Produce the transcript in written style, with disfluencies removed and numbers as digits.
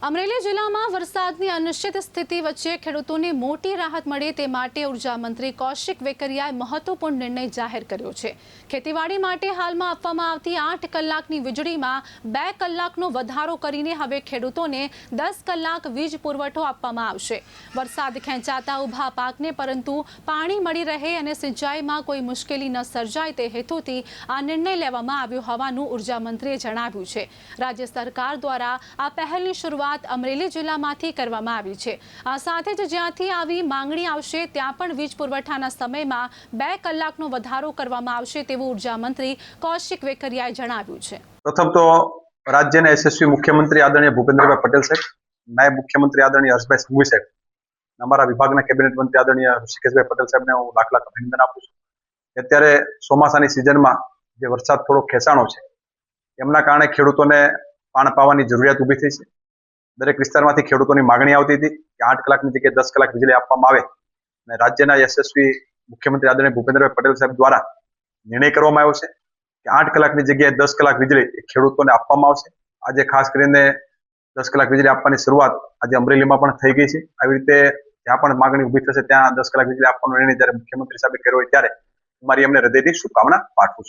અમરેલી જિલ્લામાં વરસાદની અનિશ્ચિત સ્થિતિ વચ્ચે ખેડૂતોને મોટી રાહત મળે તે માટે ઉર્જા મંત્રી કૌશિક વેકરિયાએ મહત્વપૂર્ણ નિર્ણય જાહેર કર્યો છે। ખેતીવાડી માટે હાલમાં આપવામાં આવતી 8 કલાકની વીજળીમાં 2 કલાકનો વધારો કરીને હવે ખેડૂતોને 10 કલાક વીજ પુરવઠો આપવામાં આવશે। વરસાદ ખેંચાતા ઊભા પાકને પરંતુ પાણી મળી રહે અને સિંચાઈમાં કોઈ મુશ્કેલી ન સર્જાય તે હેતુથી આ નિર્ણય લેવામાં આવ્યો હોવાનું ઉર્જા મંત્રીએ જણાવ્યું છે। રાજ્ય સરકાર દ્વારા આ પહેલની શરૂઆત અમરેલી જિલ્લામાંથી કરવામાં આવી છે। આ સાથે જ જ્યાંથી આવી માંગણી આવશે ત્યાં પણ વીજ પુરવઠાના સમયમાં 2 કલાકનો વધારો કરવામાં આવશે તેવું ઉર્જા મંત્રી કૌશિક વેકરિયાએ જણાવ્યું છે। પ્રથમ તો રાજ્યના યશસ્વી મુખ્યમંત્રી આદરણીય ભૂપેન્દ્રભાઈ પટેલ સાહેબ, નાયબ મુખ્યમંત્રી આદરણીય હર્ષભાઈ સંઘવી સાહેબ, અમારા વિભાગના કેબિનેટ મંત્રી આદરણીય ઋષિકેશભાઈ પટેલ સાહેબને હું લાખ લાખ અભિનંદન આપું છું। અત્યારે ચોમાસાની સિઝનમાં જે વરસાદ થોડો ખેંચાણો છે એમના કારણે ખેડૂતોને પાણી પાવાની જરૂરિયાત ઊભી થઈ છે। દરેક વિસ્તારમાંથી ખેડૂતોની માગણી આવતી હતી કે 8 કલાકની જગ્યાએ 10 કલાક વીજળી આપવામાં આવે અને રાજ્યના યશસ્વી મુખ્યમંત્રી આદરણીય ભૂપેન્દ્રભાઈ પટેલ સાહેબ દ્વારા નિર્ણય કરવામાં આવ્યો છે કે 8 કલાકની જગ્યાએ 10 કલાક વીજળી ખેડૂતોને આપવામાં આવશે। આજે ખાસ કરીને 10 કલાક વીજળી આપવાની શરૂઆત આજે અમરેલીમાં પણ થઈ ગઈ છે। આવી રીતે જ્યાં પણ માગણી ઊભી થશે ત્યાં 10 કલાક વીજળી આપવાનો નિર્ણય જ્યારે મુખ્યમંત્રી સાહેબે કર્યો હોય ત્યારે મારી એમને હૃદયથી શુભકામના પાઠવું છું।